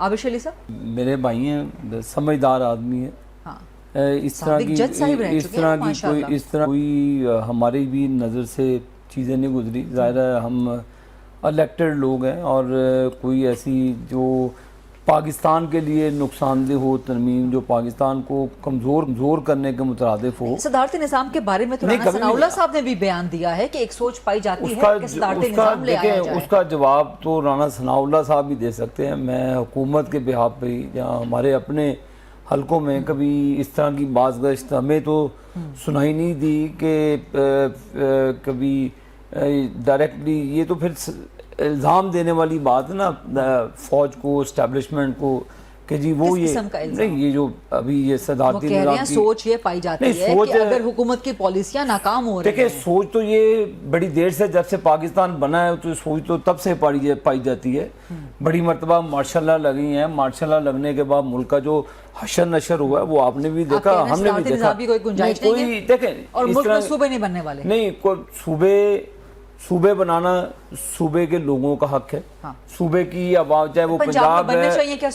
عابش علی صاحب میرے بھائی ہیں, سمجھدار آدمی ہیں, اس طرح کوئی ہماری بھی نظر سے چیزیں نہیں گزری. ظاہر ہے ہم الیکٹڈ لوگ ہیں, اور کوئی ایسی جو پاکستان کے لیے نقصان دہ ہو ترمیم, جو پاکستان کو کمزور کرنے کے مترادف ہو. صدارتی نظام کے بارے میں تو رانا ثناء اللہ صاحب نے بھی بیان دیا ہے کہ ایک سوچ پائی جاتی ہے کہ صدارتی نظام لے آیا جائے. اس کا جواب تو رانا ثناء اللہ صاحب بھی دے سکتے ہیں. میں حکومت کے بہاف پہ یا ہمارے اپنے حلقوں میں کبھی اس طرح کی بازگشت ہمیں تو سنائی نہیں دی کہ کبھی ڈائریکٹلی. یہ تو پھر الزام دینے والی بات ہے نا فوج کو, اسٹیبلشمنٹ کو, کہ جی وہ یہ نہیں, یہ جو ابھی یہ صدارتی نظام کی سوچ یہ پائی جاتی ہے کہ اگر حکومت کی پالیسیاں ناکام ہو رہی ہیں. دیکھیں سوچ تو یہ بڑی دیر سے, جب سے پاکستان بنا ہے تو سوچ تو تب سے پائی جاتی ہے. بڑی مرتبہ ماشاء اللہ لگی ہیں. ماشاء اللہ لگنے کے بعد ملک کا جو حشر نشر ہوا ہے وہ آپ نے بھی دیکھا, ہم نے بھی دیکھا. کوئی دیکھیں اور ملک میں صوبے نہیں بننے والے. نہیں, کوئی صوبے بنانا صوبے کے لوگوں کا حق ہے. صوبے کی عوام, چاہے وہ پنجاب ہے,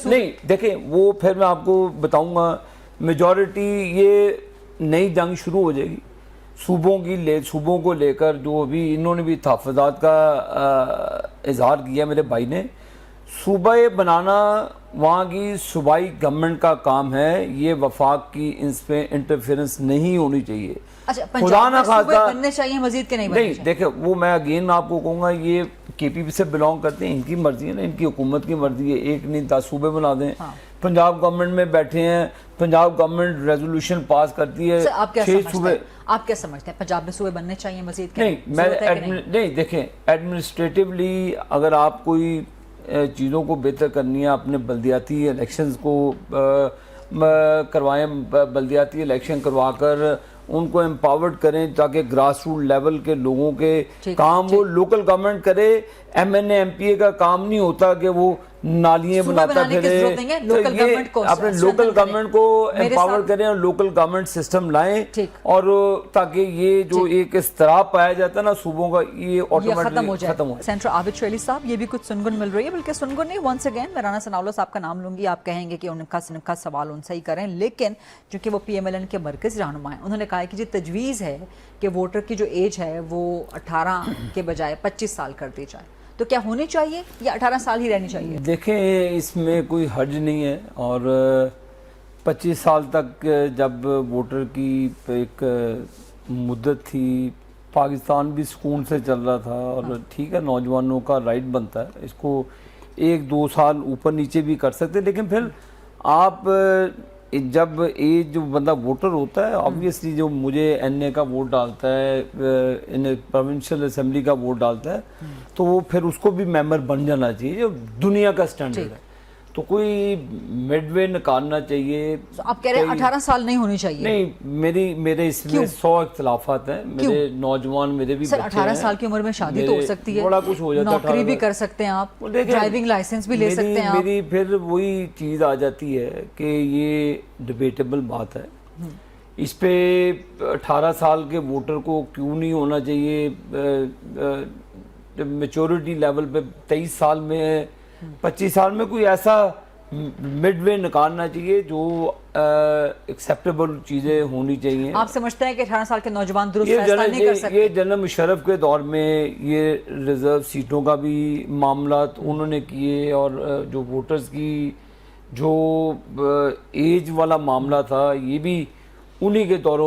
نہیں دیکھیں وہ پھر میں آپ کو بتاؤں گا, میجورٹی یہ نئی جنگ شروع ہو جائے گی صوبوں کو لے کر. جو ابھی انہوں نے بھی تحفظات کا اظہار کیا میرے بھائی نے. صوبہ بنانا وہاں کی صوبائی گورنمنٹ کا کام ہے, یہ وفاق کی اس پہ انٹرفیئرنس نہیں ہونی چاہیے. خدا نہ خواستہ بننے چاہیے مزید کے نہیں دیکھیں وہ میں اگین آپ کو کہوں گا, یہ کے پی پی سے بلانگ کرتے ہیں, ان کی مرضی ہے نا, ان کی حکومت کی مرضی ہے. ایک نہیں 10 صوبے بنا دیں. پنجاب گورنمنٹ میں بیٹھے ہیں, پنجاب گورنمنٹ ریزولوشن پاس کرتی ہے 6 صوبے. آپ کیا سمجھتے ہیں پنجاب میں صوبے بننے چاہیے مزید کے؟ نہیں دیکھیں ایڈمنسٹریٹولی اگر آپ کوئی چیزوں کو بہتر کرنی ہے, اپنے بلدیاتی الیکشنز کو کروائیں, بلدیاتی الیکشن کروا کر ان کو امپاورڈ کریں تاکہ گراس روٹ لیول کے لوگوں کے کام وہ لوکل گورنمنٹ کرے. M N A M P A کا کام نہیں ہوتا کہ وہ نالیاں بناتا پھرے. اپنے لوکل گورنمنٹ کو امپاور کریں اور لوکل گورنمنٹ سسٹم لائیں, اور تاکہ یہ جو ایک اضطراب پایا جاتا ہے نا صوبوں کا, یہ ختم ہو جائے. سینٹر عابد علی صاحب, یہ بھی کچھ سنگن مل رہی ہے, بلکہ سنگن نہیں, ونس اگین میں رانا ثناء اللہ صاحب کا نام لوں گی, آپ کہیں گے کہ ان کا سوال ان سے ہی کریں, لیکن چونکہ وہ پی ایم ایل این کے مرکزی رہنما ہیں, انہوں نے کہا کہ جو تجویز ہے کہ ووٹر کی جو ایج ہے وہ 18 کے بجائے 25 سال کر دی جائے, تو کیا ہونی چاہیے یا 18 سال ہی رہنی چاہیے؟ دیکھیں اس میں کوئی حرج نہیں ہے, اور 25 سال تک جب ووٹر کی ایک مدت تھی, پاکستان بھی سکون سے چل رہا تھا, اور ٹھیک ہے نوجوانوں کا رائٹ بنتا ہے, اس کو 1-2 سال اوپر نیچے بھی کر سکتے. لیکن پھر آپ جب ایج جو بندہ ووٹر ہوتا ہے, آبویسلی جو مجھے این اے کا ووٹ ڈالتا ہے, پروونشل اسمبلی کا ووٹ ڈالتا ہے, تو وہ پھر اس کو بھی ممبر بن جانا چاہیے جو دنیا کا سٹینڈرڈ ہے. تو کوئی مڈ وے نکالنا چاہیے. آپ کہہ رہے ہیں 18 سال نہیں ہونی چاہیے؟ نہیں, میرے اس میں 100 اختلافات ہیں. میرے نوجوان میرے بھی بچے ہیں. 18 سال کی عمر میں شادی تو ہو سکتی ہے, بڑا کچھ ہو جاتا ہے, نوکری بھی کر سکتے ہیں آپ, ڈرائیونگ لائسنس بھی لے سکتے ہیں آپ. میری پھر وہی چیز آ جاتی ہے کہ یہ ڈیبیٹیبل بات ہے. اس پہ 18 سال کے ووٹر کو کیوں نہیں ہونا چاہیے, میچورٹی لیول پہ 23 سال میں 25 سال میں کوئی ایسا مڈ وے نکالنا چاہیے جو ایکسیپٹیبل چیزیں ہونی چاہیے. آپ سمجھتے ہیں کہ 18 سال کے نوجوان درست فیصلہ نہیں کر سکتے؟ یہ جنرل مشرف کے دور میں یہ ریزرو سیٹوں کا بھی معاملات انہوں نے کیے, اور جو ووٹرز کی جو ایج والا معاملہ تھا یہ بھی انہی کے دور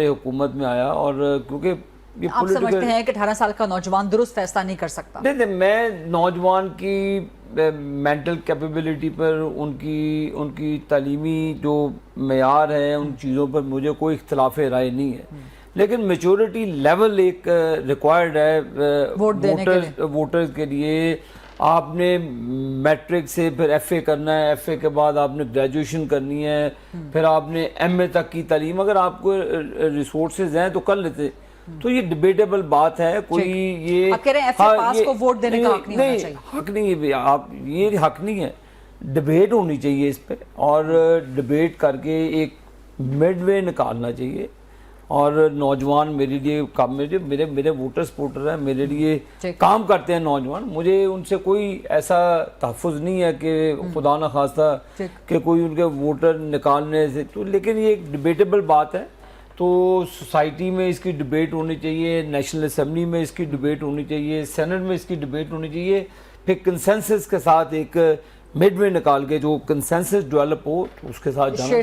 حکومت میں آیا. اور کیونکہ آپ سمجھتے ہیں کہ 18 سال کا نوجوان درست فیصلہ نہیں کر سکتا؟ نہیں, میں نوجوان کی مینٹل کیپیبلٹی پر, ان کی تعلیمی جو معیار ہے, ان چیزوں پر مجھے کوئی اختلاف رائے نہیں ہے. لیکن میچورٹی لیول ایک ریکوائرڈ ہے ووٹرز کے لیے. آپ نے میٹرک سے پھر ایف اے کرنا ہے, ایف اے کے بعد آپ نے گریجویشن کرنی ہے, پھر آپ نے ایم اے تک کی تعلیم, اگر آپ کو ریسورسز ہیں تو کر لیتے. تو یہ ڈیبیٹیبل بات ہے. کوئی یہ آپ کہہ رہے ہیں ایف اے پاس کو ووٹ دینے کا حق نہیں ہونا چاہیے؟ حق نہیں ہے, آپ یہ حق نہیں ہے. ڈیبیٹ ہونی چاہیے اس پہ, اور ڈیبیٹ کر کے ایک مڈ وے نکالنا چاہیے. اور نوجوان میرے لیے میرے ووٹر سپورٹر ہیں, میرے لیے کام کرتے ہیں نوجوان, مجھے ان سے کوئی ایسا تحفظ نہیں ہے کہ خدا نہ خواستہ کہ کوئی ان کے ووٹر نکالنے سے تو, لیکن یہ ایک ڈبیٹیبل بات ہے. تو سوسائٹی میں اس کی ڈبیٹ ہونی چاہیے, نیشنل اسمبلی میں اس کی ڈبیٹ ہونی چاہیے, سینٹ میں اس کی ڈبیٹ ہونی چاہیے, پھر کنسنسس کے ساتھ ایک مڈ وے نکال کے جو کنسنسس ڈیولپ ہو اس کے ساتھ جانا.